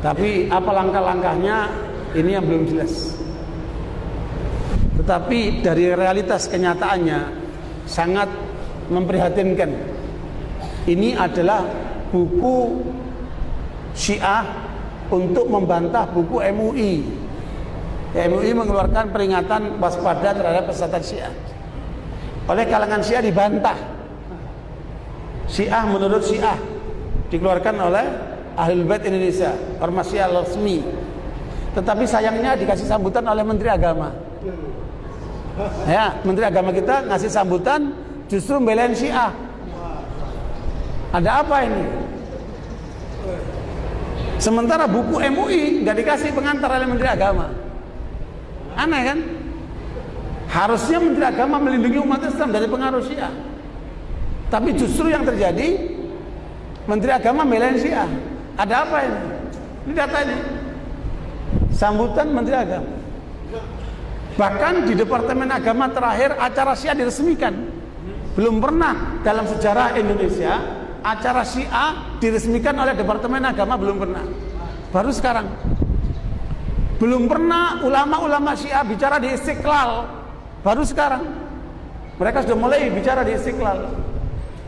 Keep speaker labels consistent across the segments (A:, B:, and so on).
A: Tapi apa langkah-langkahnya ini yang belum jelas. Tetapi dari realitas kenyataannya sangat memprihatinkan. Ini adalah buku Syiah untuk membantah buku MUI. MUI mengeluarkan peringatan waspada terhadap pesatan Syiah. Oleh kalangan Syiah dibantah. Syiah menurut Syiah dikeluarkan oleh Ahlul Bait Indonesia, ormas Syiah resmi. Tetapi sayangnya dikasih sambutan oleh Menteri Agama. Ya, Menteri Agama kita ngasih sambutan justru membelain Syiah. Ada apa ini? Sementara buku MUI nggak dikasih pengantar oleh Menteri Agama. Aneh kan? Harusnya Menteri Agama melindungi umat Islam dari pengaruh Syiah. Tapi justru yang terjadi Menteri Agama membelain Syiah. Ada apa ini? Ini data ini. Sambutan Menteri Agama. Bahkan di Departemen Agama terakhir acara Syiah diresmikan. Belum pernah dalam sejarah Indonesia acara Syiah diresmikan oleh Departemen Agama, belum pernah. Baru sekarang. Belum pernah ulama-ulama Syiah bicara di Istiqlal. Baru sekarang. Mereka sudah mulai bicara di Istiqlal.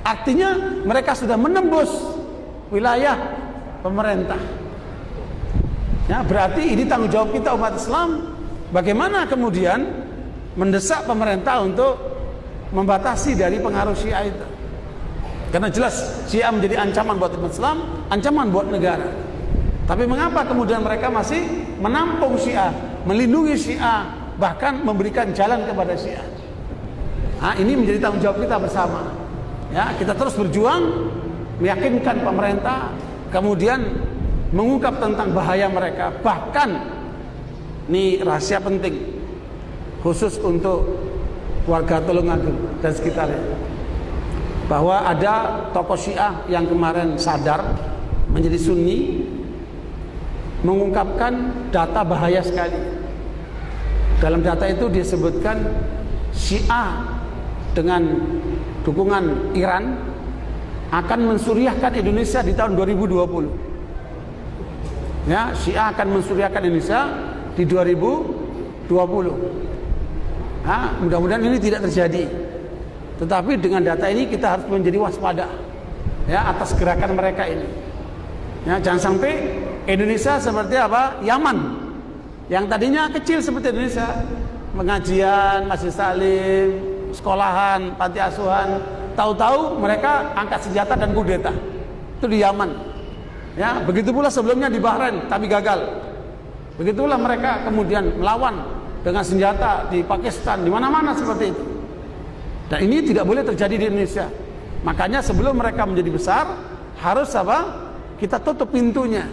A: Artinya mereka sudah menembus wilayah pemerintah. Ya, berarti ini tanggung jawab kita umat Islam. Bagaimana kemudian mendesak pemerintah untuk membatasi dari pengaruh Syiah itu. Karena jelas Syiah menjadi ancaman buat umat Islam, ancaman buat negara. Tapi mengapa kemudian mereka masih menampung Syiah, melindungi Syiah, bahkan memberikan jalan kepada Syiah? Nah, ini menjadi tanggung jawab kita bersama. Ya, kita terus berjuang meyakinkan pemerintah, kemudian mengungkap tentang bahaya mereka. Bahkan ini rahasia penting khusus untuk warga Tulungagung dan sekitarnya, bahwa ada tokoh Syiah yang kemarin sadar menjadi Sunni mengungkapkan data bahaya sekali. Dalam data itu disebutkan Syiah dengan dukungan Iran akan mensuriahkan Indonesia di tahun 2020. Ya, Syiah akan mensuriahkan Indonesia di 2020. Nah, mudah-mudahan ini tidak terjadi. Tetapi dengan data ini kita harus menjadi waspada, ya, atas gerakan mereka ini. Ya, jangan sampai Indonesia seperti apa? Yaman, yang tadinya kecil seperti Indonesia, pengajian, masjid salim, sekolahan, panti asuhan, tahu-tahu mereka angkat senjata dan kudeta. Itu di Yaman. Ya, begitu pula sebelumnya di Bahrain, tapi gagal. Begitulah mereka kemudian melawan dengan senjata di Pakistan, di mana-mana seperti itu. Dan ini tidak boleh terjadi di Indonesia. Makanya sebelum mereka menjadi besar, harus apa? Kita tutup pintunya.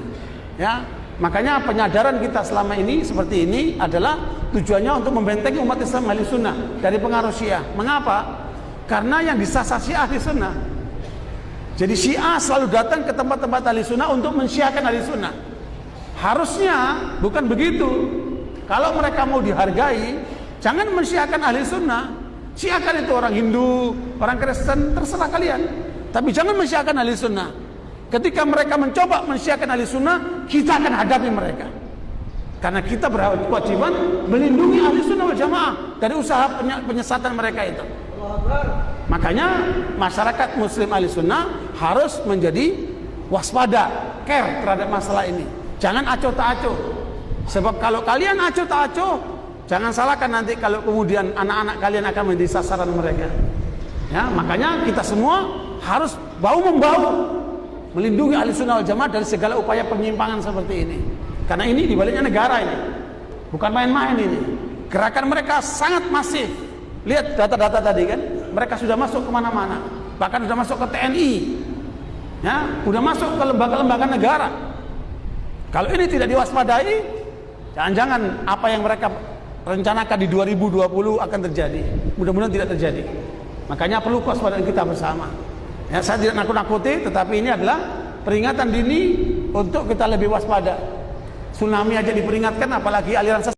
A: Ya, makanya penyadaran kita selama ini seperti ini adalah tujuannya untuk membentengi umat Islam ahli sunnah dari pengaruh Syiah. Mengapa? Karena yang disasar Syiah ahli sunnah. Jadi Syiah selalu datang ke tempat-tempat ahli sunnah untuk mensyiahkan ahli sunnah. Harusnya bukan begitu. Kalau mereka mau dihargai, jangan mensyiahkan ahli sunnah. Syiahkan itu orang Hindu, orang Kristen, terserah kalian. Tapi jangan mensyiahkan ahli sunnah. Ketika mereka mencoba mensyiahkan ahli sunnah, kita akan hadapi mereka. Karena kita berkewajiban melindungi ahli sunnah wal jamaah dari usaha penyesatan mereka itu. Makanya masyarakat muslim ahli sunnah harus menjadi waspada, care terhadap masalah ini. Jangan acuh tak acuh. Sebab kalau kalian acuh tak acuh, jangan salahkan nanti kalau kemudian anak-anak kalian akan menjadi sasaran mereka. Ya, makanya kita semua harus bahu-membahu melindungi ahli sunnah wal jamaah dari segala upaya penyimpangan seperti ini. Karena ini dibaliknya negara ini, bukan main-main ini. Gerakan mereka sangat masif. Lihat data-data tadi kan, mereka sudah masuk kemana-mana, bahkan sudah masuk ke TNI, ya, sudah masuk ke lembaga-lembaga negara. Kalau ini tidak diwaspadai, jangan-jangan apa yang mereka rencanakan di 2020 akan terjadi. Mudah-mudahan tidak terjadi. Makanya perlu kewaspadaan kita bersama. Ya, saya tidak nakut-nakuti, tetapi ini adalah peringatan dini untuk kita lebih waspada. Tsunami aja diperingatkan, apalagi aliran sesat.